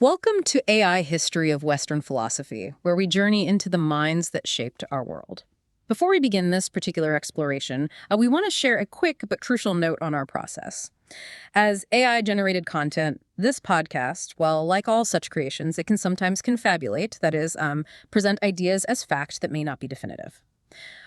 Welcome to AI History of Western Philosophy, where we journey into the minds that shaped our world. Before we begin this particular exploration, we want to share a quick but crucial note on our process. As AI-generated content, this podcast, while like all such creations, it can sometimes confabulate, that is, present ideas as fact that may not be definitive.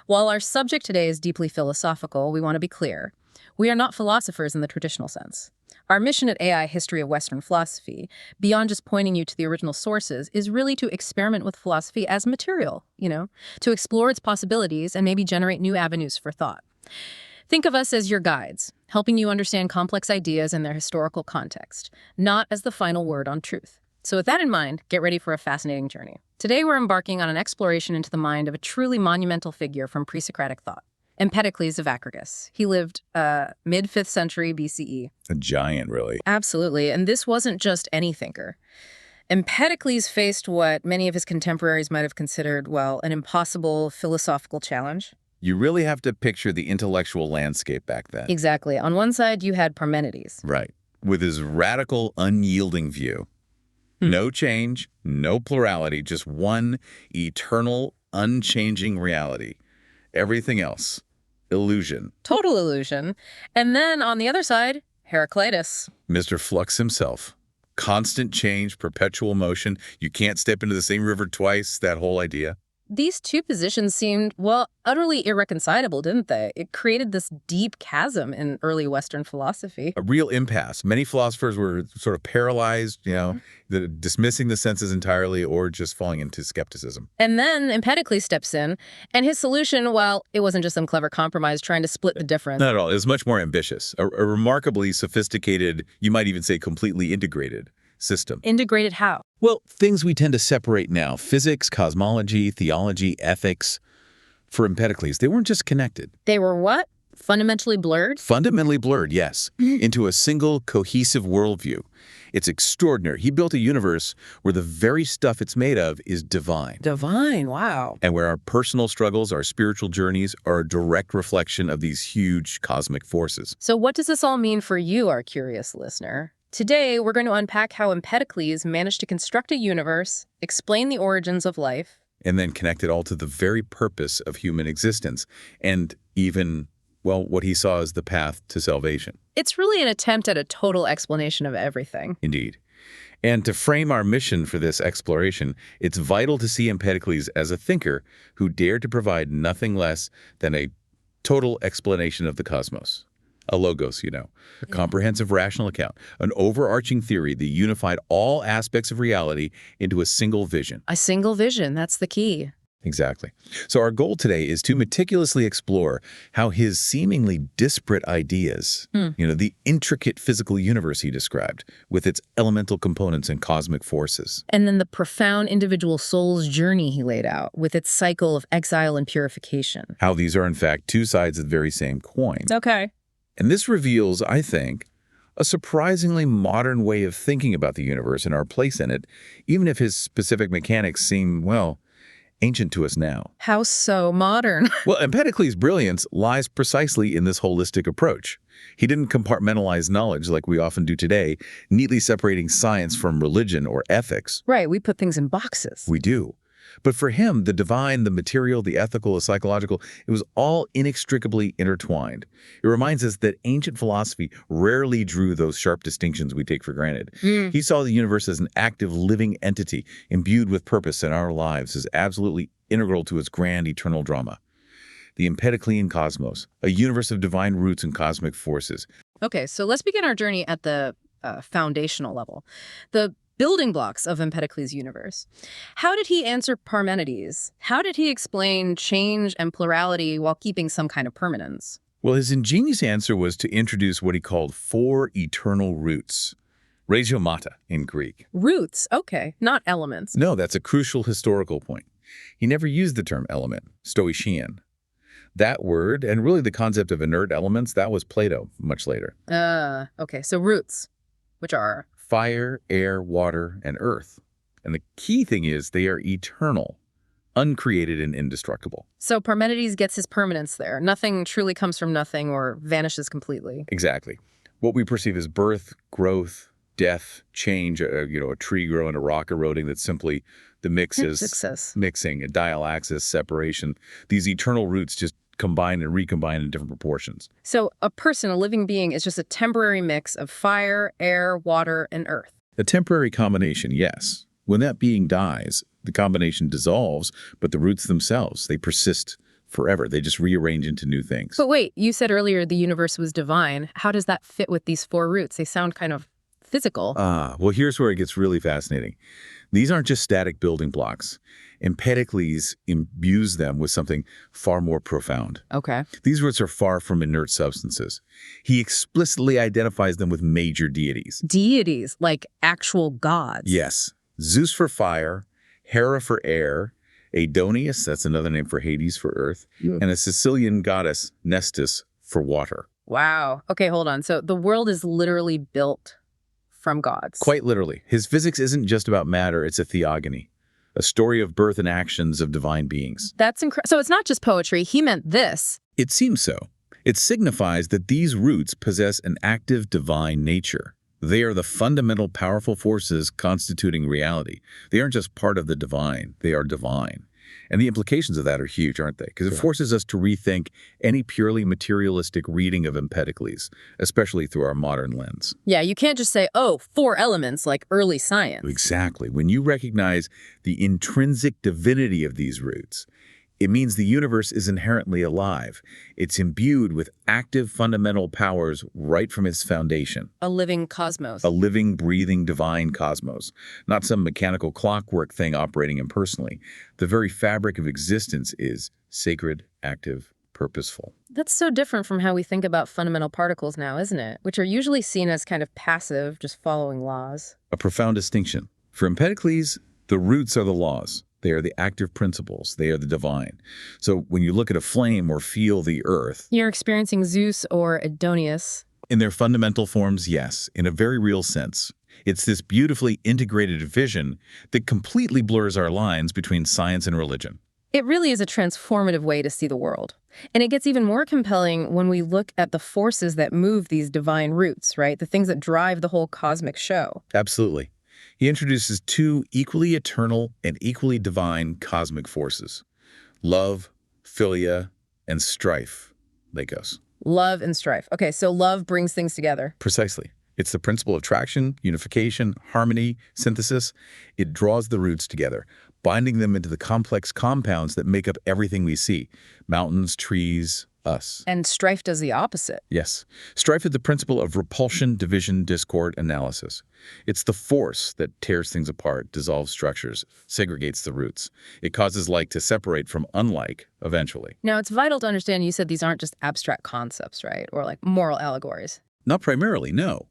While our subject today is deeply philosophical, we want to be clear. We are not philosophers in the traditional sense. Our mission at AI History of Western Philosophy, beyond just pointing you to the original sources, is really to experiment with philosophy as material, to explore its possibilities and maybe generate new avenues for thought. Think of us as your guides, helping you understand complex ideas in their historical context, not as the final word on truth. So with that in mind, get ready for a fascinating journey. Today we're embarking on an exploration into the mind of a truly monumental figure from pre-Socratic thought. Empedocles of Acragas. He lived mid-5th century BCE. A giant, really. Absolutely. And this wasn't just any thinker. Empedocles faced what many of his contemporaries might have considered, well, an impossible philosophical challenge. You really have to picture the intellectual landscape back then. Exactly. On one side, you had Parmenides. Right. With his radical, unyielding view. No change, no plurality, just one eternal, unchanging reality. Everything else. Illusion. Total illusion. And then on the other side, Heraclitus. Mr. Flux himself. Constant change, perpetual motion. You can't step into the same river twice, that whole idea. These two positions seemed, well, utterly irreconcilable, didn't they? It created this deep chasm in early Western philosophy. A real impasse. Many philosophers were sort of paralyzed, dismissing the senses entirely or just falling into skepticism. And then Empedocles steps in, and his solution, well, it wasn't just some clever compromise trying to split the difference. Not at all. It was much more ambitious. A remarkably sophisticated, you might even say completely integrated system. Integrated how? Well, things we tend to separate now, physics, cosmology, theology, ethics. For Empedocles, they weren't just connected. They were what? Fundamentally blurred? Fundamentally blurred, yes, into a single cohesive worldview. It's extraordinary. He built a universe where the very stuff it's made of is divine. Divine, wow. And where our personal struggles, our spiritual journeys, are a direct reflection of these huge cosmic forces. So what does this all mean for you, our curious listener? Today, we're going to unpack how Empedocles managed to construct a universe, explain the origins of life, and then connect it all to the very purpose of human existence, and even, well, what he saw as the path to salvation. It's really an attempt at a total explanation of everything. Indeed. And to frame our mission for this exploration, it's vital to see Empedocles as a thinker who dared to provide nothing less than a total explanation of the cosmos. A logos, a comprehensive rational account, an overarching theory that unified all aspects of reality into a single vision. A single vision, that's the key. Exactly. So our goal today is to meticulously explore how his seemingly disparate ideas, the intricate physical universe he described, with its elemental components and cosmic forces. And then the profound individual soul's journey he laid out, with its cycle of exile and purification. How these are, in fact, two sides of the very same coin. Okay. And this reveals, I think, a surprisingly modern way of thinking about the universe and our place in it, even if his specific mechanics seem, well, ancient to us now. How so modern? Well, Empedocles' brilliance lies precisely in this holistic approach. He didn't compartmentalize knowledge like we often do today, neatly separating science from religion or ethics. Right, we put things in boxes. We do. But for him, the divine, the material, the ethical, the psychological, it was all inextricably intertwined. It reminds us that ancient philosophy rarely drew those sharp distinctions we take for granted. He saw the universe as an active, living entity imbued with purpose, and our lives as absolutely integral to its grand eternal drama. The Empedoclean cosmos, a universe of divine roots and cosmic forces. Okay, so let's begin our journey at the foundational level. The building blocks of Empedocles' universe. How did he answer Parmenides? How did he explain change and plurality while keeping some kind of permanence? Well, his ingenious answer was to introduce what he called 4 eternal roots. Rhegiomata in Greek. Roots, okay, not elements. No, that's a crucial historical point. He never used the term element, stoichein. That word, and really the concept of inert elements, that was Plato much later. Okay, so roots, which are? Fire, air, water, and earth. And the key thing is they are eternal, uncreated and indestructible. So Parmenides gets his permanence there. Nothing truly comes from nothing or vanishes completely. Exactly. What we perceive as birth, growth, death, change, a tree growing, a rock eroding. That's simply the Success. mixing, a dial axis separation. These eternal roots just combine and recombine in different proportions. So a person, a living being, is just a temporary mix of fire, air, water, and earth. A temporary combination, yes. When that being dies, the combination dissolves, but the roots themselves, they persist forever. They just rearrange into new things. But wait, you said earlier the universe was divine. How does that fit with these four roots? They sound kind of physical. Well, here's where it gets really fascinating. These aren't just static building blocks. Empedocles imbues them with something far more profound. Okay. These roots are far from inert substances. He explicitly identifies them with major deities. Deities, like actual gods. Yes. Zeus for fire, Hera for air, Adonis, that's another name for Hades for earth, and a Sicilian goddess, Nestis, for water. Wow. Okay, hold on. So the world is literally built from gods. Quite literally. His physics isn't just about matter, it's a theogony, a story of birth and actions of divine beings. That's incredible. So it's not just poetry. He meant this. It seems so. It signifies that these roots possess an active divine nature. They are the fundamental powerful forces constituting reality. They aren't just part of the divine, they are divine. And the implications of that are huge, aren't they? Because it forces us to rethink any purely materialistic reading of Empedocles, especially through our modern lens. Yeah, you can't just say, oh, four elements like early science. Exactly. When you recognize the intrinsic divinity of these roots, it means the universe is inherently alive. It's imbued with active fundamental powers right from its foundation. A living cosmos. A living, breathing, divine cosmos. Not some mechanical clockwork thing operating impersonally. The very fabric of existence is sacred, active, purposeful. That's so different from how we think about fundamental particles now, isn't it? Which are usually seen as kind of passive, just following laws. A profound distinction. For Empedocles, the roots are the laws. They are the active principles. They are the divine. So when you look at a flame or feel the earth, You're experiencing Zeus or Adonis. in their fundamental forms, yes, in a very real sense. It's this beautifully integrated vision that completely blurs our lines between science and religion. It really is a transformative way to see the world. And it gets even more compelling when we look at the forces that move these divine roots, right? The things that drive the whole cosmic show. Absolutely. He introduces two equally eternal and equally divine cosmic forces: love, Philia, and strife, Neikos. Love and strife. Okay, so love brings things together. Precisely. It's the principle of attraction, unification, harmony, synthesis. It draws the roots together, binding them into the complex compounds that make up everything we see: mountains, trees, us. And strife does the opposite. Yes. Strife is the principle of repulsion, division, discord, analysis. It's the force that tears things apart, dissolves structures, segregates the roots. It causes like to separate from unlike eventually. Now, it's vital to understand you said these aren't just abstract concepts, right? Or like moral allegories. Not primarily, no.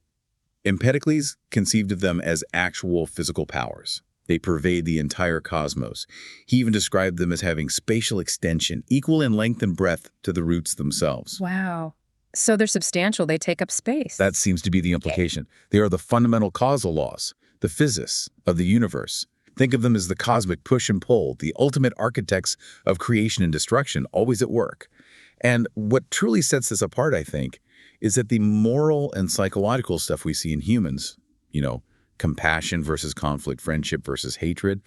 Empedocles conceived of them as actual physical powers. They pervade the entire cosmos. He even described them as having spatial extension, equal in length and breadth to the roots themselves. Wow. So they're substantial. They take up space. That seems to be the implication. They are the fundamental causal laws, the physis of the universe. Think of them as the cosmic push and pull, the ultimate architects of creation and destruction, always at work. And what truly sets this apart, I think, is that the moral and psychological stuff we see in humans, compassion versus conflict, friendship versus hatred,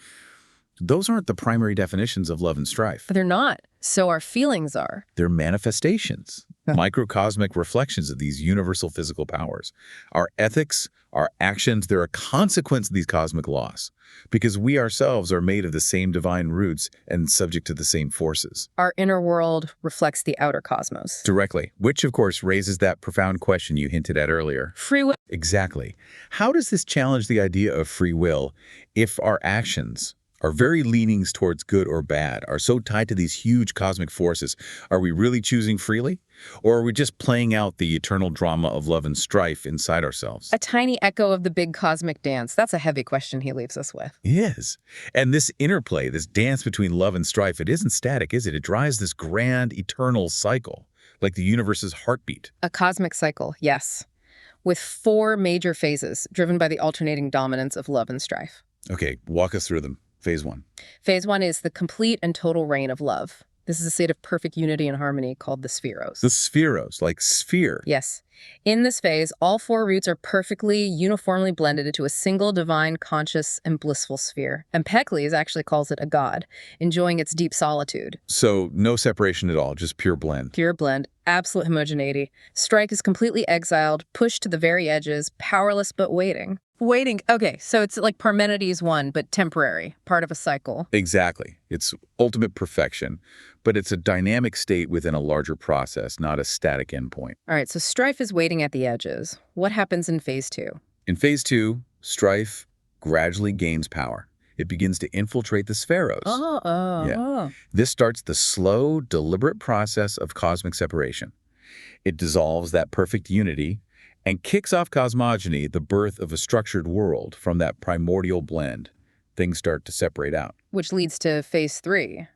those aren't the primary definitions of love and strife. But they're not. So our feelings are. They're manifestations, microcosmic reflections of these universal physical powers. Our ethics, our actions, they're a consequence of these cosmic laws because we ourselves are made of the same divine roots and subject to the same forces. Our inner world reflects the outer cosmos. Directly, which of course raises that profound question you hinted at earlier. Free will. Exactly. How does this challenge the idea of free will if our actions, our very leanings towards good or bad, are so tied to these huge cosmic forces? Are we really choosing freely? Or are we just playing out the eternal drama of love and strife inside ourselves? A tiny echo of the big cosmic dance. That's a heavy question he leaves us with. Yes. And this interplay, this dance between love and strife, it isn't static, is it? It drives this grand, eternal cycle, like the universe's heartbeat. A cosmic cycle, yes. With 4 major phases, driven by the alternating dominance of love and strife. Okay, walk us through them. Phase 1. Phase 1 is the complete and total reign of love. This is a state of perfect unity and harmony called the spheros. The spheros, like sphere. Yes. In this phase, all four roots are perfectly, uniformly blended into a single divine, conscious, and blissful sphere. Empedocles actually calls it a god, enjoying its deep solitude. So no separation at all, just pure blend. Pure blend, absolute homogeneity. Strife is completely exiled, pushed to the very edges, powerless but waiting. Waiting. Okay, so it's like Parmenides 1, but temporary, part of a cycle. Exactly. It's ultimate perfection, but it's a dynamic state within a larger process, not a static endpoint. All right, so Strife is waiting at the edges. What happens in phase 2? In phase 2, Strife gradually gains power. It begins to infiltrate the spheros. Yeah. This starts the slow, deliberate process of cosmic separation. It dissolves that perfect unity and kicks off cosmogony, the birth of a structured world. From that primordial blend, things start to separate out. Which leads to phase 3,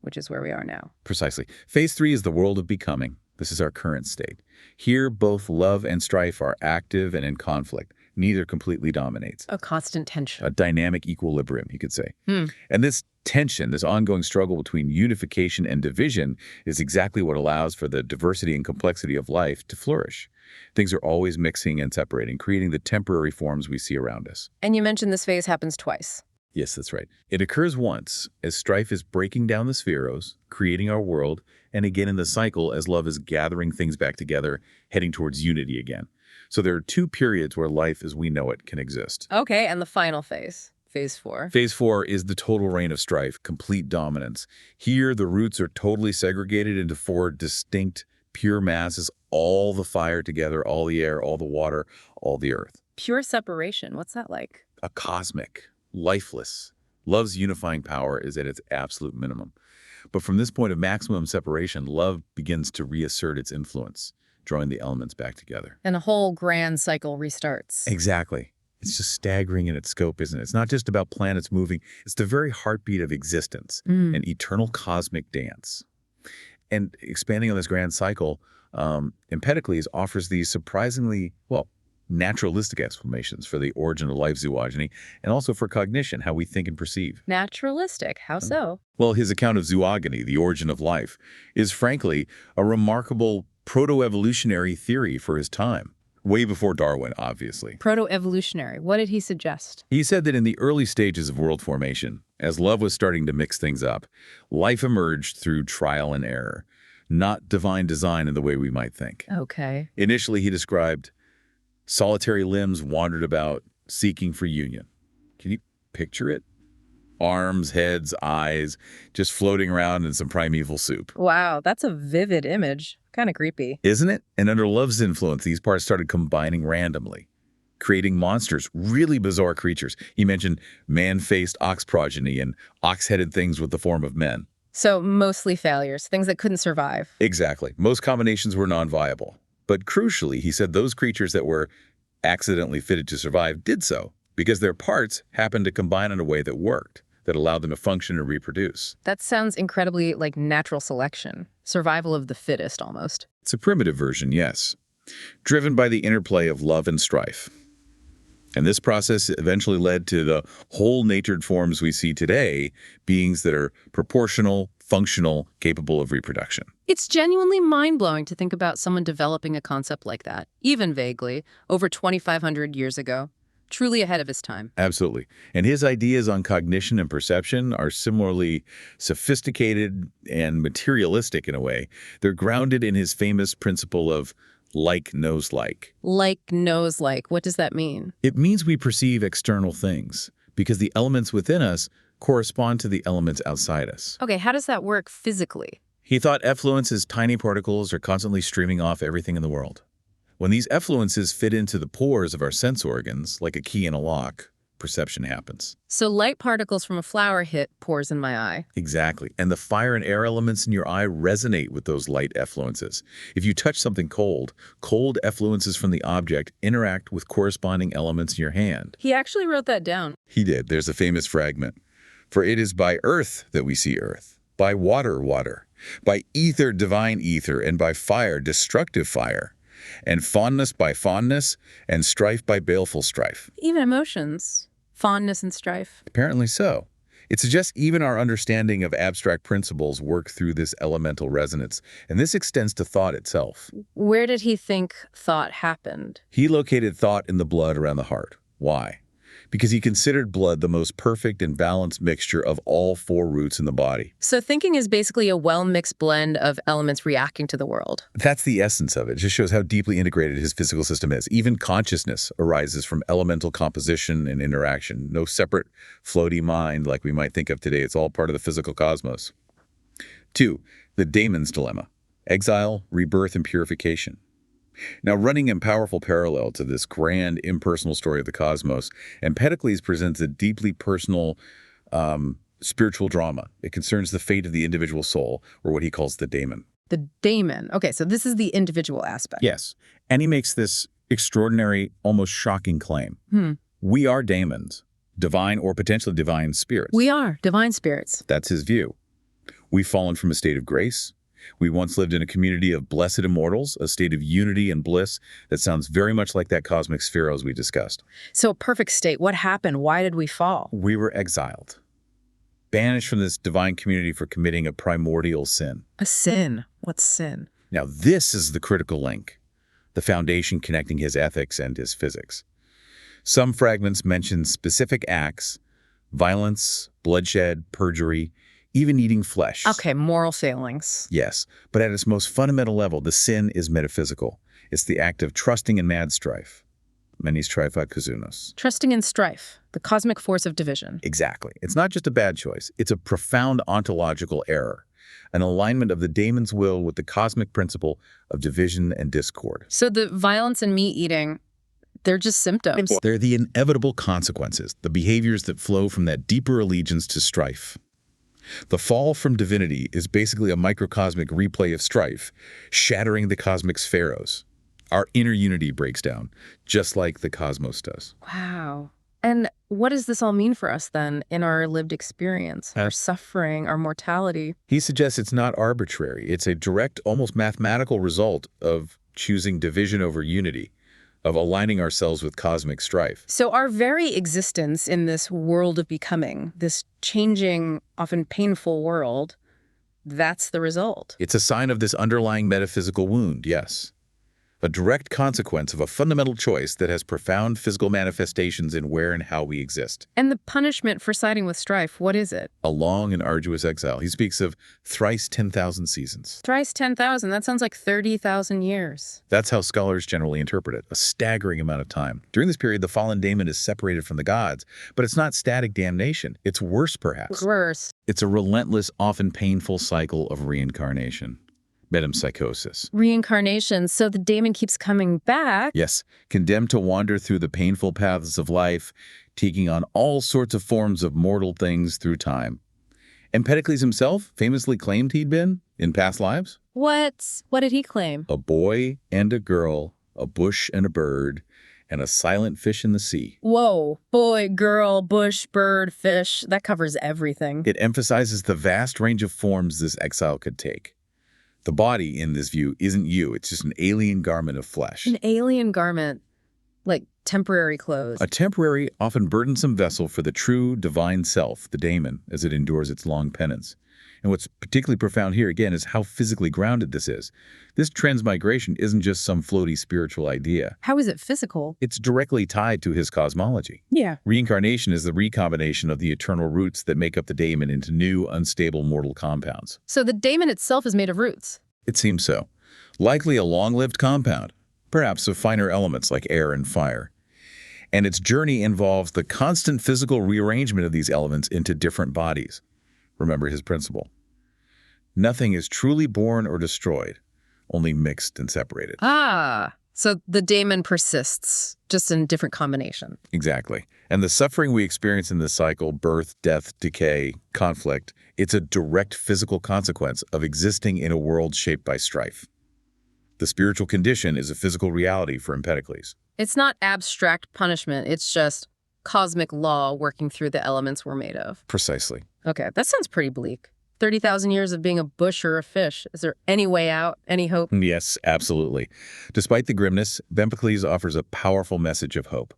which is where we are now. Precisely. Phase 3 is the world of becoming. This is our current state. Here, both love and strife are active and in conflict. Neither completely dominates. A constant tension. A dynamic equilibrium, you could say. And this tension, this ongoing struggle between unification and division, is exactly what allows for the diversity and complexity of life to flourish. Things are always mixing and separating, creating the temporary forms we see around us. And you mentioned this phase happens twice. Yes, that's right. It occurs once as strife is breaking down the spheros, creating our world, and again in the cycle as love is gathering things back together, heading towards unity again. So there are two periods where life as we know it can exist. Okay, and the final phase, phase 4. Phase 4 is the total reign of strife, complete dominance. Here, the roots are totally segregated into 4 distinct, pure masses, all the fire together, all the air, all the water, all the earth. Pure separation, what's that like? A cosmic, lifeless. Love's unifying power is at its absolute minimum. But from this point of maximum separation, love begins to reassert its influence, drawing the elements back together. And a whole grand cycle restarts. Exactly. It's just staggering in its scope, isn't it? It's not just about planets moving. It's the very heartbeat of existence, an eternal cosmic dance. And expanding on this grand cycle, Empedocles offers these surprisingly, naturalistic explanations for the origin of life zoogony and also for cognition, how we think and perceive. Naturalistic? How so? Well, his account of zoogony, the origin of life, is frankly a remarkable proto-evolutionary theory for his time. Way before Darwin, obviously. Proto-evolutionary. What did he suggest? He said that in the early stages of world formation, as love was starting to mix things up, life emerged through trial and error, not divine design in the way we might think. Okay. Initially, he described solitary limbs wandered about seeking for union. Can you picture it? Arms, heads, eyes, just floating around in some primeval soup. Wow, that's a vivid image. Kind of creepy. Isn't it? And under love's influence, these parts started combining randomly, creating monsters, really bizarre creatures. He mentioned man-faced ox progeny and ox-headed things with the form of men. So mostly failures, things that couldn't survive. Exactly. Most combinations were non-viable. But crucially, he said those creatures that were accidentally fitted to survive did so because their parts happened to combine in a way that worked, that allowed them to function and reproduce. That sounds incredibly like natural selection. Survival of the fittest, almost. It's a primitive version, yes, driven by the interplay of love and strife. And this process eventually led to the whole-natured forms we see today, beings that are proportional, functional, capable of reproduction. It's genuinely mind-blowing to think about someone developing a concept like that, even vaguely, over 2,500 years ago. Truly ahead of his time. Absolutely. And his ideas on cognition and perception are similarly sophisticated and materialistic in a way. They're grounded in his famous principle of like knows like. Like knows like. What does that mean? It means we perceive external things because the elements within us correspond to the elements outside us. Okay, how does that work physically? He thought effluences, tiny particles, are constantly streaming off everything in the world. When these effluences fit into the pores of our sense organs, like a key in a lock, perception happens. So light particles from a flower hit pores in my eye. Exactly. And the fire and air elements in your eye resonate with those light effluences. If you touch something cold, cold effluences from the object interact with corresponding elements in your hand. He actually wrote that down. He did. There's a famous fragment. For it is by earth that we see earth, by water, water, by ether, divine ether, and by fire, destructive fire. And fondness by fondness, and strife by baleful strife. Even emotions. Fondness and strife. Apparently so. It suggests even our understanding of abstract principles work through this elemental resonance, and this extends to thought itself. Where did he think thought happened? He located thought in the blood around the heart. Why? Because he considered blood the most perfect and balanced mixture of all four roots in the body. So thinking is basically a well-mixed blend of elements reacting to the world. That's the essence of it. It just shows how deeply integrated his physical system is. Even consciousness arises from elemental composition and interaction. No separate floaty mind like we might think of today. It's all part of the physical cosmos. 2. The Daimon's dilemma. Exile, rebirth, and purification. Now, running in powerful parallel to this grand, impersonal story of the cosmos, Empedocles presents a deeply personal, spiritual drama. It concerns the fate of the individual soul, or what he calls the daemon. The daemon. Okay, so this is the individual aspect. Yes, and he makes this extraordinary, almost shocking claim. We are daemons, divine or potentially divine spirits. We are divine spirits. That's his view. We've fallen from a state of grace. We once lived in a community of blessed immortals, a state of unity and bliss that sounds very much like that cosmic spheros we discussed. So a perfect state. What happened? Why did we fall? We were exiled, banished from this divine community for committing a primordial sin. A sin. What's sin? Now, this is the critical link, the foundation connecting his ethics and his physics. Some fragments mention specific acts, violence, bloodshed, perjury, even eating flesh. Okay, moral failings. Yes, but at its most fundamental level, the sin is metaphysical. It's the act of trusting in mad strife. Many strife kouzunos. Trusting in strife, the cosmic force of division. Exactly. It's not just a bad choice. It's a profound ontological error, an alignment of the daemon's will with the cosmic principle of division and discord. So the violence and meat eating, they're just symptoms. They're the inevitable consequences, the behaviors that flow from that deeper allegiance to strife. The fall from divinity is basically a microcosmic replay of strife, shattering the cosmic spheros. Our inner unity breaks down, just like the cosmos does. Wow. And what does this all mean for us then in our lived experience, our suffering, our mortality? He suggests it's not arbitrary. It's a direct, almost mathematical result of choosing division over unity, of aligning ourselves with cosmic strife. So our very existence in this world of becoming, this changing, often painful world, that's the result. It's a sign of this underlying metaphysical wound, yes. A direct consequence of a fundamental choice that has profound physical manifestations in where and how we exist. And the punishment for siding with strife, what is it? A long and arduous exile. He speaks of thrice 10,000 seasons. Thrice 10,000, that sounds like 30,000 years. That's how scholars generally interpret it, a staggering amount of time. During this period, the fallen daemon is separated from the gods, but it's not static damnation. It's worse, perhaps. Worse. It's a relentless, often painful cycle of reincarnation. Metempsychosis. Reincarnation, so the daemon keeps coming back. Yes, condemned to wander through the painful paths of life, taking on all sorts of forms of mortal things through time. Empedocles himself famously claimed he'd been, in past lives, What did he claim? a boy and a girl, a bush and a bird, and a silent fish in the sea. Whoa, boy, girl, bush, bird, fish, that covers everything. It emphasizes the vast range of forms this exile could take. The body, in this view, isn't you. It's just an alien garment of flesh. An alien garment, like temporary clothes. A temporary, often burdensome vessel for the true divine self, the daemon, as it endures its long penance. And what's particularly profound here, again, is how physically grounded this is. This transmigration isn't just some floaty spiritual idea. How is it physical? It's directly tied to his cosmology. Yeah. Reincarnation is the recombination of the eternal roots that make up the daemon into new, unstable mortal compounds. So the daemon itself is made of roots. It seems so. Likely a long-lived compound, perhaps of finer elements like air and fire. And its journey involves the constant physical rearrangement of these elements into different bodies. Remember his principle. Nothing is truly born or destroyed, only mixed and separated. Ah, so the daemon persists, just in different combination. Exactly. And the suffering we experience in this cycle, birth, death, decay, conflict, it's a direct physical consequence of existing in a world shaped by strife. The spiritual condition is a physical reality for Empedocles. It's not abstract punishment, it's just cosmic law working through the elements we're made of. Precisely. Okay, that sounds pretty bleak. 30,000 years of being a bush or a fish. Is there any way out, any hope? Yes, absolutely. Despite the grimness, Empedocles offers a powerful message of hope.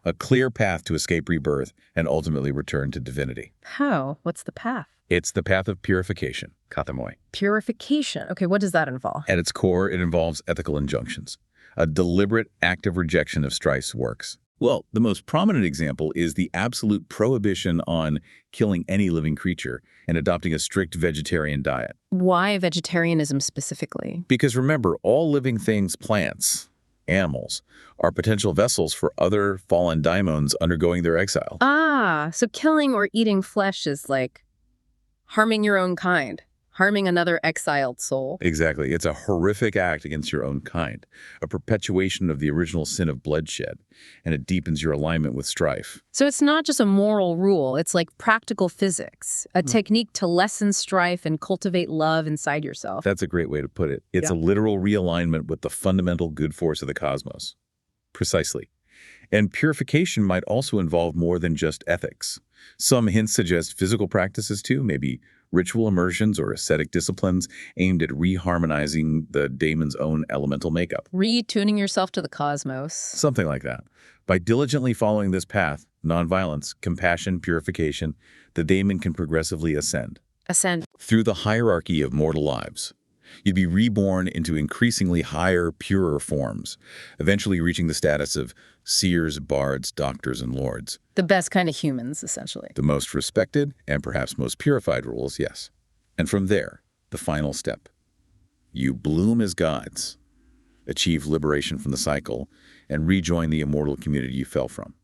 a clear path to escape rebirth and ultimately return to divinity. How? What's the path? It's the path of purification, katamoi. Purification. Okay, what does that involve? At its core, it involves ethical injunctions, a deliberate, active rejection of Strife's works. Well, the most prominent example is the absolute prohibition on killing any living creature and adopting a strict vegetarian diet. Why vegetarianism specifically? Because remember, all living things, plants, animals, are potential vessels for other fallen daimons undergoing their exile. Ah, so killing or eating flesh is like harming your own kind, harming another exiled soul. Exactly. It's a horrific act against your own kind, a perpetuation of the original sin of bloodshed, and it deepens your alignment with Strife. So it's not just a moral rule, it's like practical physics, a technique to lessen strife and cultivate love inside yourself. That's a great way to put it. It's a literal realignment with the fundamental good force of the cosmos. Precisely. And purification might also involve more than just ethics. Some hints suggest physical practices too, maybe ritual immersions or ascetic disciplines aimed at reharmonizing the Daimon's own elemental makeup. Retuning yourself to the cosmos. Something like that. By diligently following this path, nonviolence, compassion, purification, the Daimon can progressively ascend. Ascend. Through the hierarchy of mortal lives. You'd be reborn into increasingly higher, purer forms, eventually reaching the status of seers, bards, doctors, and lords. The best kind of humans, essentially. The most respected and perhaps most purified rules, yes. And from there, the final step. You bloom as gods, achieve liberation from the cycle, and rejoin the immortal community you fell from.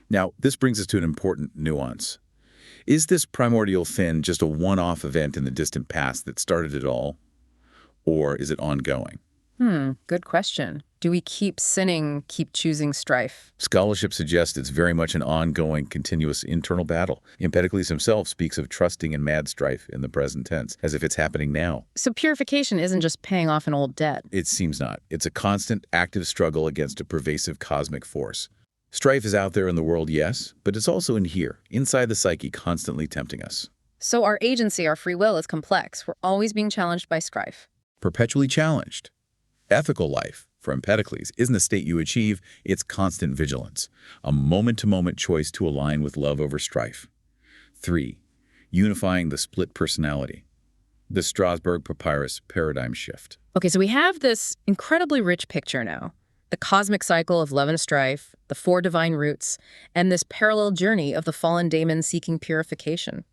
Now, this brings us to an important nuance. Is this primordial fin just a one-off event in the distant past that started it all? Or is it ongoing? Good question. Do we keep sinning, keep choosing strife? Scholarship suggests it's very much an ongoing, continuous internal battle. Empedocles himself speaks of trusting in mad strife in the present tense, as if it's happening now. So purification isn't just paying off an old debt. It seems not. It's a constant, active struggle against a pervasive cosmic force. Strife is out there in the world, yes, but it's also in here, inside the psyche, constantly tempting us. So our agency, our free will is complex. We're always being challenged by strife. Perpetually challenged. Ethical life, for Empedocles, isn't a state you achieve, it's constant vigilance, a moment-to-moment choice to align with love over strife. 3. Unifying the split personality. The Strasbourg Papyrus paradigm shift. Okay, so we have this incredibly rich picture now. The cosmic cycle of love and strife, the 4 divine roots, and this parallel journey of the fallen daemon seeking purification.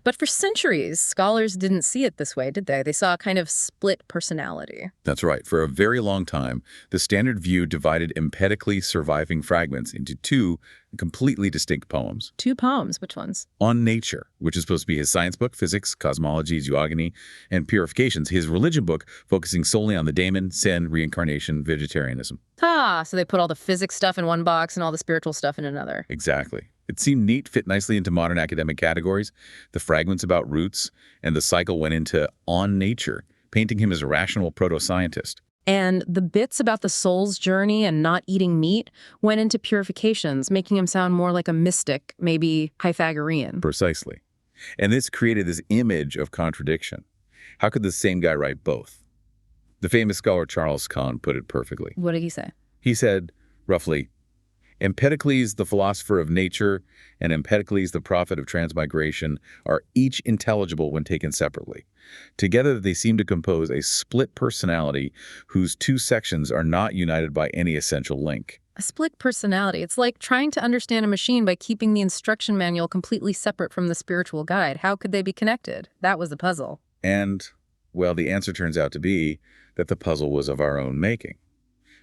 But for centuries, scholars didn't see it this way, did they? They saw a kind of split personality. That's right. For a very long time, the standard view divided Empedocles' surviving fragments into 2 completely distinct poems. 2 poems, which ones? On Nature, which is supposed to be his science book, physics, cosmology, zoogony, and purifications, his religion book focusing solely on the daemon, sin, reincarnation, vegetarianism. Ah, so they put all the physics stuff in one box and all the spiritual stuff in another. Exactly. It seemed neat, fit nicely into modern academic categories. The fragments about roots and the cycle went into On Nature, painting him as a rational proto-scientist. And the bits about the soul's journey and not eating meat went into purifications, making him sound more like a mystic, maybe Pythagorean. Precisely. And this created this image of contradiction. How could the same guy write both? The famous scholar Charles Kahn put it perfectly. What did he say? He said, roughly, Empedocles, the philosopher of nature, and Empedocles, the prophet of transmigration, are each intelligible when taken separately. Together, they seem to compose a split personality whose 2 sections are not united by any essential link. A split personality. It's like trying to understand a machine by keeping the instruction manual completely separate from the spiritual guide. How could they be connected? That was the puzzle. And, well, the answer turns out to be that the puzzle was of our own making.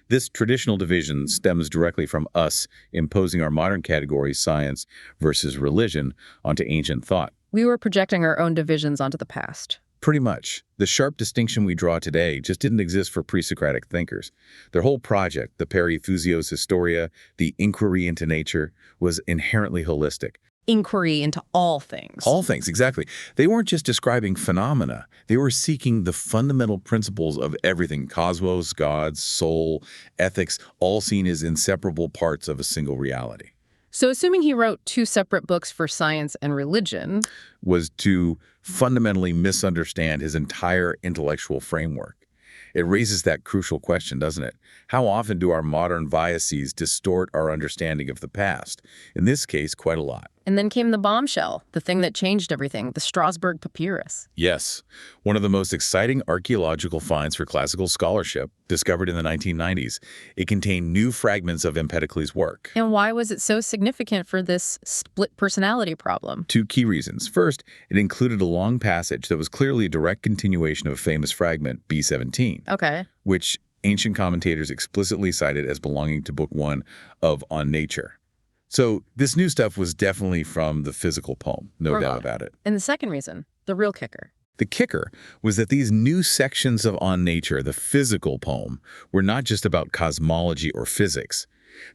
This traditional division stems directly from us imposing our modern categories, science versus religion, onto ancient thought. We were projecting our own divisions onto the past. Pretty much. The sharp distinction we draw today just didn't exist for pre-Socratic thinkers. Their whole project, the Periphusios Historia, the inquiry into nature, was inherently holistic. Inquiry into all things. All things, exactly. They weren't just describing phenomena. They were seeking the fundamental principles of everything, cosmos, gods, soul, ethics, all seen as inseparable parts of a single reality. So assuming he wrote 2 separate books for science and religion, was to fundamentally misunderstand his entire intellectual framework. It raises that crucial question, doesn't it? How often do our modern biases distort our understanding of the past? In this case, quite a lot. And then came the bombshell, the thing that changed everything, the Strasbourg Papyrus. Yes, one of the most exciting archaeological finds for classical scholarship, discovered in the 1990s. It contained new fragments of Empedocles' work. And why was it so significant for this split personality problem? Two key reasons. First, it included a long passage that was clearly a direct continuation of a famous fragment, B17, Okay. which ancient commentators explicitly cited as belonging to Book 1 of On Nature. So this new stuff was definitely from the physical poem, no doubt about it. And the second reason, the real kicker. The kicker was that these new sections of On Nature, the physical poem, were not just about cosmology or physics.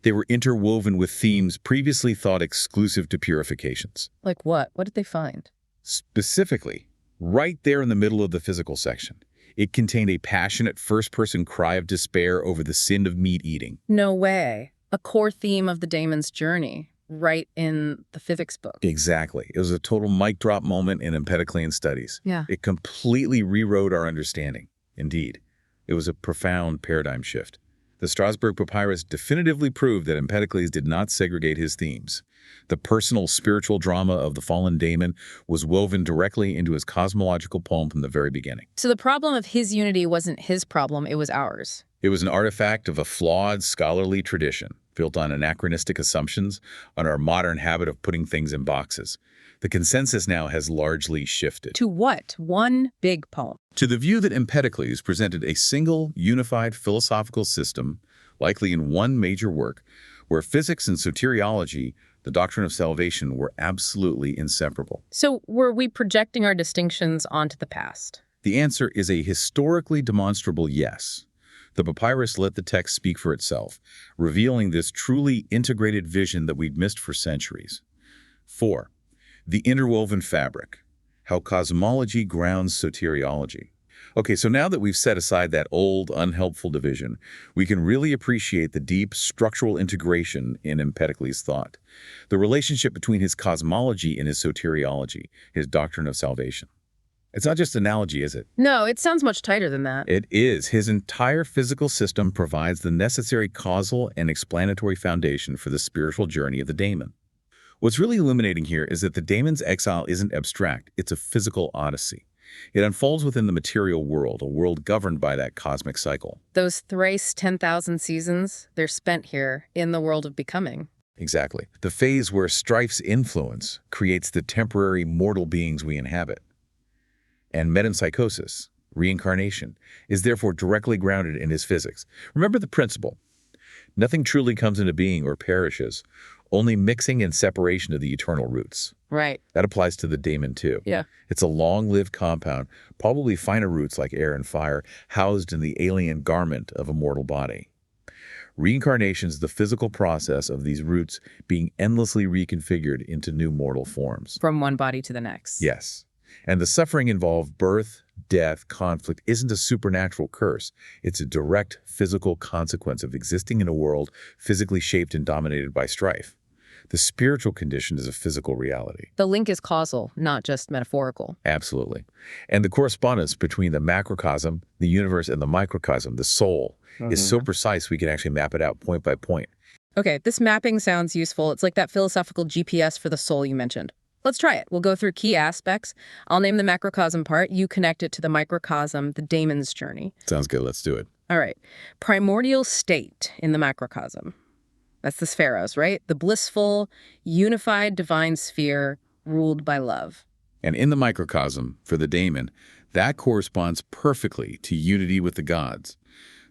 They were interwoven with themes previously thought exclusive to purifications. Like what? What did they find? Specifically, right there in the middle of the physical section, it contained a passionate first-person cry of despair over the sin of meat eating. No way. A core theme of the Daimon's journey, right in the physics book. Exactly. It was a total mic drop moment in Empedoclean studies. Yeah. It completely rewrote our understanding. Indeed, it was a profound paradigm shift. The Strasbourg Papyrus definitively proved that Empedocles did not segregate his themes. The personal spiritual drama of the fallen Daimon was woven directly into his cosmological poem from the very beginning. So the problem of his unity wasn't his problem, it was ours. It was an artifact of a flawed scholarly tradition, built on anachronistic assumptions, on our modern habit of putting things in boxes. The consensus now has largely shifted. To what? One big poem. To the view that Empedocles presented a single, unified philosophical system, likely in one major work, where physics and soteriology, the doctrine of salvation, were absolutely inseparable. So were we projecting our distinctions onto the past? The answer is a historically demonstrable yes. The papyrus let the text speak for itself, revealing this truly integrated vision that we'd missed for centuries. 4. The interwoven fabric, how cosmology grounds soteriology. Okay, so now that we've set aside that old, unhelpful division, we can really appreciate the deep structural integration in Empedocles' thought, the relationship between his cosmology and his soteriology, his doctrine of salvation. It's not just analogy, is it? No, it sounds much tighter than that. It is. His entire physical system provides the necessary causal and explanatory foundation for the spiritual journey of the Daimon. What's really illuminating here is that the Daimon's exile isn't abstract, it's a physical odyssey. It unfolds within the material world, a world governed by that cosmic cycle. Those thrice 10,000 seasons, they're spent here in the world of becoming. Exactly. The phase where Strife's influence creates the temporary mortal beings we inhabit. And metempsychosis, reincarnation, is therefore directly grounded in his physics. Remember the principle. Nothing truly comes into being or perishes, only mixing and separation of the eternal roots. Right. That applies to the Daimon too. Yeah. It's a long-lived compound, probably finer roots like air and fire, housed in the alien garment of a mortal body. Reincarnation is the physical process of these roots being endlessly reconfigured into new mortal forms. From one body to the next. Yes. And the suffering involved birth, death, conflict isn't a supernatural curse. It's a direct physical consequence of existing in a world physically shaped and dominated by strife. The spiritual condition is a physical reality. The link is causal, not just metaphorical. Absolutely. And the correspondence between the macrocosm, the universe, and the microcosm, the soul, is so precise we can actually map it out point by point. Okay, this mapping sounds useful. It's like that philosophical GPS for the soul you mentioned. Let's try it. We'll go through key aspects. I'll name the macrocosm part. You connect it to the microcosm, the Daimon's journey. Sounds good. Let's do it. All right. Primordial state in the macrocosm. That's the spheros, right? The blissful, unified divine sphere ruled by love. And in the microcosm, for the Daimon, that corresponds perfectly to unity with the gods.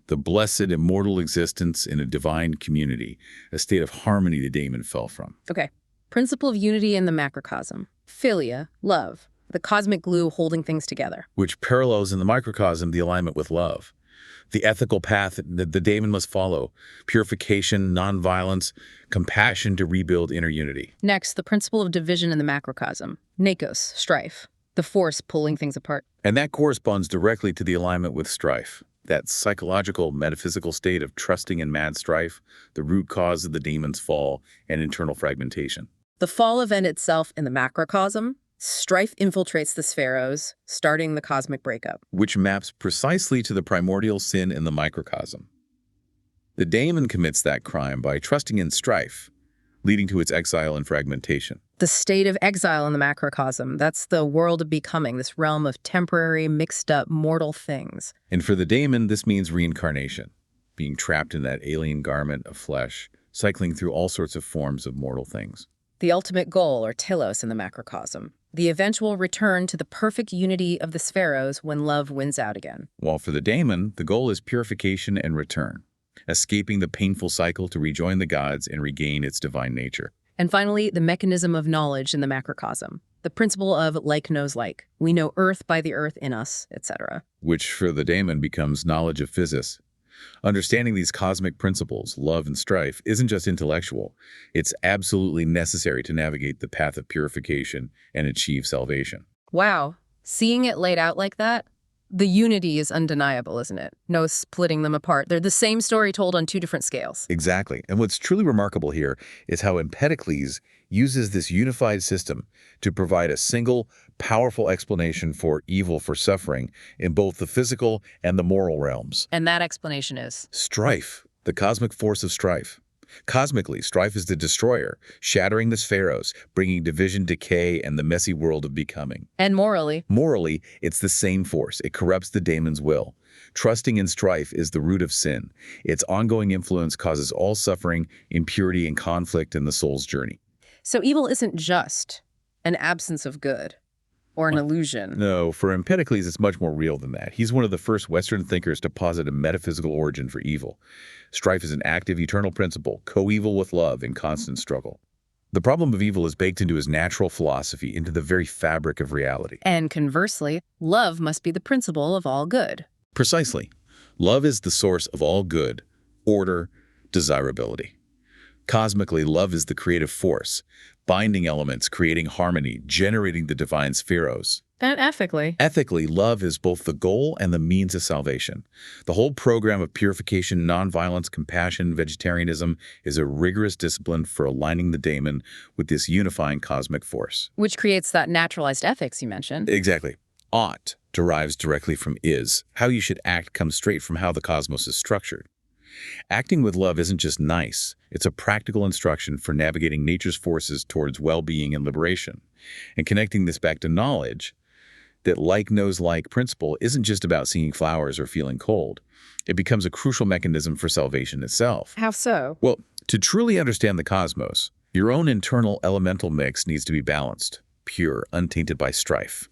The blessed immortal existence in a divine community, a state of harmony the Daimon fell from. Okay. Principle of unity in the macrocosm. Philia, love, the cosmic glue holding things together. Which parallels in the microcosm the alignment with love. The ethical path that the Daimon must follow. Purification, nonviolence, compassion to rebuild inner unity. Next, the principle of division in the macrocosm. Neikos, strife, the force pulling things apart. And that corresponds directly to the alignment with strife. That psychological, metaphysical state of trusting in mad strife, the root cause of the Daimon's fall, and internal fragmentation. The fall event itself in the macrocosm, Strife infiltrates the spheros, starting the cosmic breakup. which maps precisely to the primordial sin in the microcosm. The Daimon commits that crime by trusting in strife, leading to its exile and fragmentation. The state of exile in the macrocosm, that's the world of becoming, this realm of temporary, mixed-up, mortal things. And for the Daimon, this means reincarnation, being trapped in that alien garment of flesh, cycling through all sorts of forms of mortal things. The ultimate goal, or telos in the macrocosm, the eventual return to the perfect unity of the spheros when love wins out again. While for the Daimon, the goal is purification and return, escaping the painful cycle to rejoin the gods and regain its divine nature. And finally, the mechanism of knowledge in the macrocosm, the principle of like knows like. We know earth by the earth in us, etc. Which for the Daimon becomes knowledge of physis. Understanding these cosmic principles, love and strife, isn't just intellectual. It's absolutely necessary to navigate the path of purification and achieve salvation. Wow, seeing it laid out like that, the unity is undeniable, isn't it? No splitting them apart. They're the same story told on two different scales. Exactly. And what's truly remarkable here is how Empedocles uses this unified system to provide a single, powerful explanation for evil, for suffering, in both the physical and the moral realms. And that explanation is? Strife, the cosmic force of strife. Cosmically, strife is the destroyer, shattering the spheros, bringing division, decay, and the messy world of becoming. And morally? Morally, it's the same force. It corrupts the Daimon's will. Trusting in strife is the root of sin. Its ongoing influence causes all suffering, impurity, and conflict in the soul's journey. So evil isn't just an absence of good or an illusion. No, for Empedocles, it's much more real than that. He's one of the first Western thinkers to posit a metaphysical origin for evil. Strife is an active, eternal principle, coeval with love in constant struggle. The problem of evil is baked into his natural philosophy, into the very fabric of reality. And conversely, love must be the principle of all good. Precisely. Love is the source of all good, order, desirability. Cosmically, love is the creative force, binding elements, creating harmony, generating the divine spheros. And ethically? Ethically, love is both the goal and the means of salvation. The whole program of purification, nonviolence, compassion, vegetarianism is a rigorous discipline for aligning the Daimon with this unifying cosmic force. Which creates that naturalized ethics you mentioned. Exactly. Ought derives directly from is. How you should act comes straight from how the cosmos is structured. Acting with love isn't just nice. It's a practical instruction for navigating nature's forces towards well-being and liberation. And connecting this back to knowledge, that like knows like principle isn't just about seeing flowers or feeling cold. It becomes a crucial mechanism for salvation itself. How so? Well, to truly understand the cosmos, your own internal elemental mix needs to be balanced, pure, untainted by strife.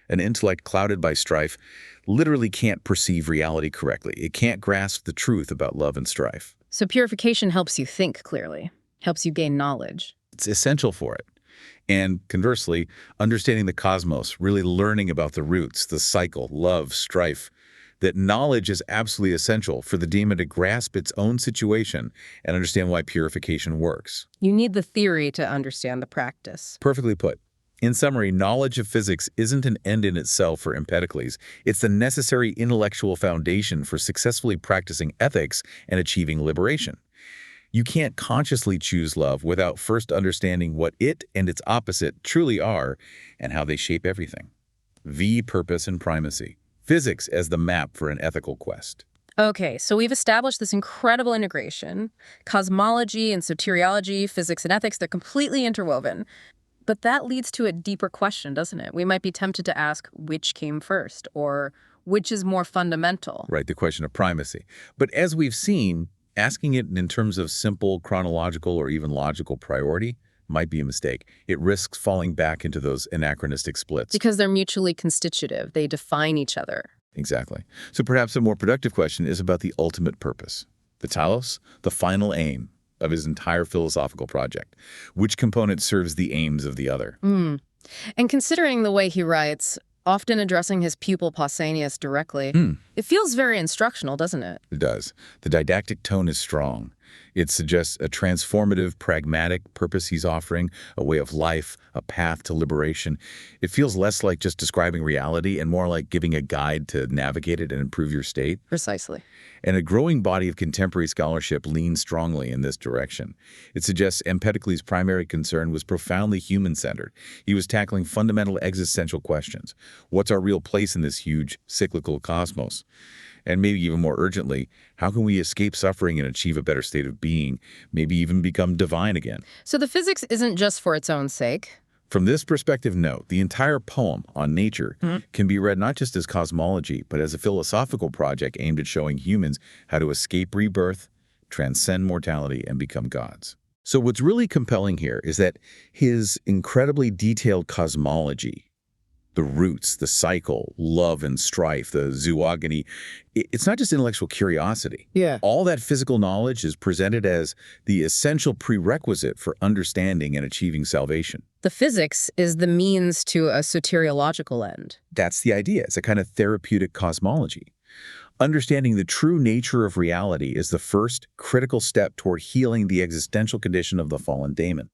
An intellect clouded by strife literally can't perceive reality correctly. It can't grasp the truth about love and strife. So purification helps you think clearly, helps you gain knowledge. It's essential for it. And conversely, understanding the cosmos, really learning about the roots, the cycle, love, strife, that knowledge is absolutely essential for the Daimon to grasp its own situation and understand why purification works. You need the theory to understand the practice. Perfectly put. In summary, knowledge of physics isn't an end in itself for Empedocles. It's the necessary intellectual foundation for successfully practicing ethics and achieving liberation. You can't consciously choose love without first understanding what it and its opposite truly are and how they shape everything. V, purpose, and primacy. Physics as the map for an ethical quest. Okay, so we've established this incredible integration. Cosmology and soteriology, physics and ethics, they're completely interwoven. But that leads to a deeper question, doesn't it? We might be tempted to ask which came first or which is more fundamental. Right, the question of primacy. But as we've seen, asking it in terms of simple chronological or even logical priority might be a mistake. It risks falling back into those anachronistic splits. Because they're mutually constitutive. They define each other. Exactly. So perhaps a more productive question is about the ultimate purpose, the telos, the final aim of his entire philosophical project. Which component serves the aims of the other? And considering the way he writes, often addressing his pupil Pausanias directly, it feels very instructional, doesn't it? It does. The didactic tone is strong. It suggests a transformative, pragmatic purpose he's offering, a way of life, a path to liberation. It feels less like just describing reality and more like giving a guide to navigate it and improve your state. Precisely. And a growing body of contemporary scholarship leans strongly in this direction. It suggests Empedocles' primary concern was profoundly human-centered. He was tackling fundamental existential questions. What's our real place in this huge, cyclical cosmos? And maybe even more urgently, how can we escape suffering and achieve a better state of being, maybe even become divine again? So the physics isn't just for its own sake. From this perspective, no, the entire poem on nature can be read not just as cosmology, but as a philosophical project aimed at showing humans how to escape rebirth, transcend mortality, and become gods. So what's really compelling here is that his incredibly detailed cosmology, the roots, the cycle, love and strife, the zoogony, it's not just intellectual curiosity. Yeah. All that physical knowledge is presented as the essential prerequisite for understanding and achieving salvation. The physics is the means to a soteriological end. That's the idea. It's a kind of therapeutic cosmology. Understanding the true nature of reality is the first critical step toward healing the existential condition of the fallen Daimon.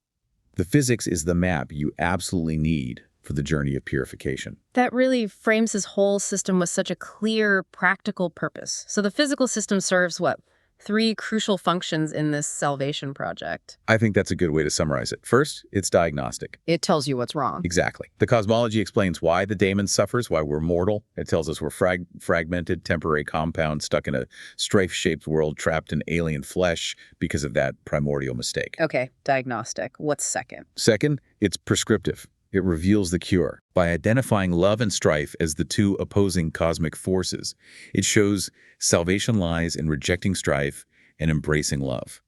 The physics is the map you absolutely need for the journey of purification. That really frames his whole system with such a clear, practical purpose. So the physical system serves, what, 3 crucial functions in this salvation project? I think that's a good way to summarize it. First, it's diagnostic. It tells you what's wrong. Exactly. The cosmology explains why the Daimon suffers, why we're mortal. It tells us we're fragmented, temporary compound, stuck in a strife-shaped world, trapped in alien flesh because of that primordial mistake. Okay, diagnostic. What's second? Second, it's prescriptive. It reveals the cure. By identifying love and strife as the 2 opposing cosmic forces, it shows salvation lies in rejecting strife and embracing love.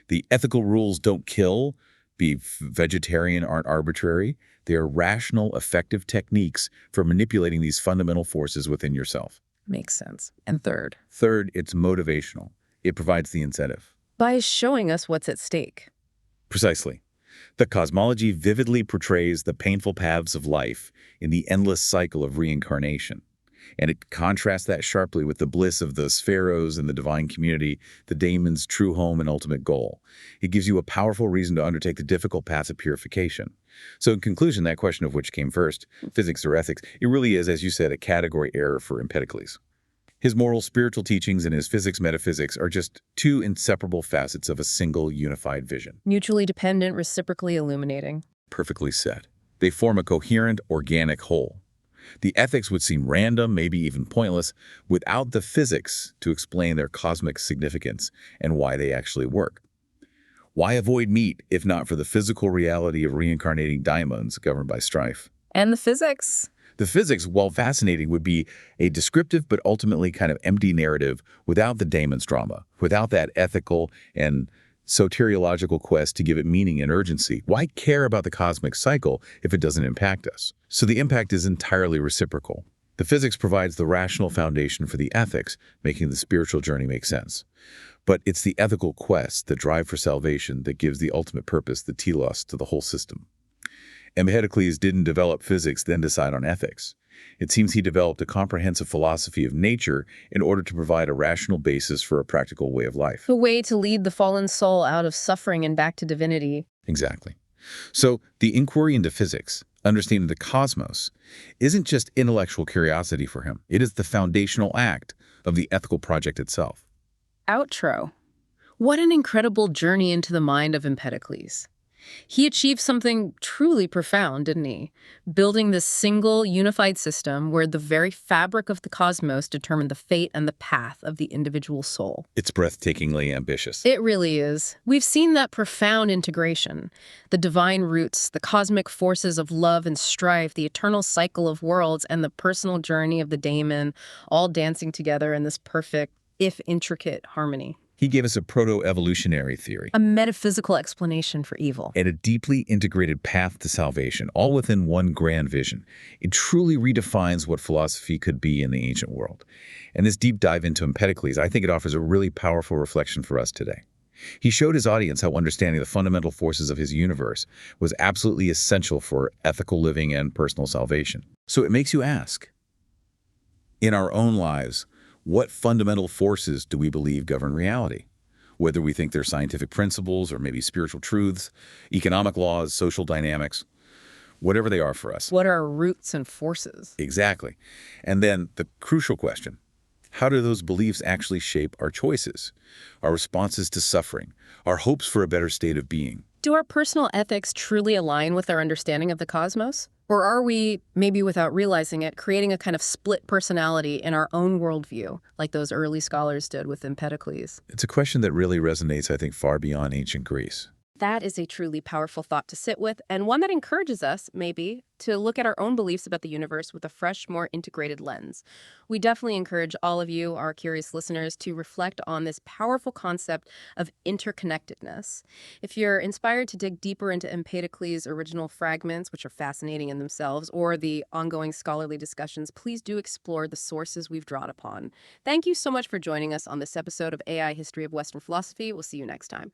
The ethical rules don't kill, be vegetarian aren't arbitrary. They are rational, effective techniques for manipulating these fundamental forces within yourself. Makes sense. And third? Third, it's motivational. It provides the incentive. By showing us what's at stake. Precisely. The cosmology vividly portrays the painful paths of life in the endless cycle of reincarnation. And it contrasts that sharply with the bliss of the spheros and the divine community, the Daimon's true home and ultimate goal. It gives you a powerful reason to undertake the difficult path of purification. So in conclusion, that question of which came first, physics or ethics, it really is, as you said, a category error for Empedocles. His moral spiritual teachings and his physics metaphysics are just 2 inseparable facets of a single unified vision. Mutually dependent, reciprocally illuminating. Perfectly said. They form a coherent, organic whole. The ethics would seem random, maybe even pointless, without the physics to explain their cosmic significance and why they actually work. Why avoid meat if not for the physical reality of reincarnating daimons governed by strife? And the physics. The physics, while fascinating, would be a descriptive but ultimately kind of empty narrative without the Daimon's drama, without that ethical and soteriological quest to give it meaning and urgency. Why care about the cosmic cycle if it doesn't impact us? So the impact is entirely reciprocal. The physics provides the rational foundation for the ethics, making the spiritual journey make sense. But it's the ethical quest, the drive for salvation, that gives the ultimate purpose, the telos, to the whole system. Empedocles didn't develop physics, then decide on ethics. It seems he developed a comprehensive philosophy of nature in order to provide a rational basis for a practical way of life. A way to lead the fallen soul out of suffering and back to divinity. Exactly. So the inquiry into physics, understanding the cosmos, isn't just intellectual curiosity for him. It is the foundational act of the ethical project itself. Outro. What an incredible journey into the mind of Empedocles. He achieved something truly profound, didn't he? Building this single, unified system where the very fabric of the cosmos determined the fate and the path of the individual soul. It's breathtakingly ambitious. It really is. We've seen that profound integration. The divine roots, the cosmic forces of love and strife, the eternal cycle of worlds, and the personal journey of the Daimon, all dancing together in this perfect, if intricate, harmony. He gave us a proto-evolutionary theory, A metaphysical explanation for evil. and a deeply integrated path to salvation, all within one grand vision. It truly redefines what philosophy could be in the ancient world. And this deep dive into Empedocles, I think it offers a really powerful reflection for us today. He showed his audience how understanding the fundamental forces of his universe was absolutely essential for ethical living and personal salvation. So it makes you ask, in our own lives, what fundamental forces do we believe govern reality? whether we think they're scientific principles or maybe spiritual truths, economic laws, social dynamics, whatever they are for us. What are roots and forces? Exactly. And then the crucial question, how do those beliefs actually shape our choices, our responses to suffering, our hopes for a better state of being? Do our personal ethics truly align with our understanding of the cosmos? Or are we, maybe without realizing it, creating a kind of split personality in our own worldview, like those early scholars did with Empedocles? It's a question that really resonates, I think, far beyond ancient Greece. That is a truly powerful thought to sit with, and one that encourages us, maybe, to look at our own beliefs about the universe with a fresh, more integrated lens. We definitely encourage all of you, our curious listeners, to reflect on this powerful concept of interconnectedness. If you're inspired to dig deeper into Empedocles' original fragments, which are fascinating in themselves, or the ongoing scholarly discussions, please do explore the sources we've drawn upon. Thank you so much for joining us on this episode of AI History of Western Philosophy. We'll see you next time.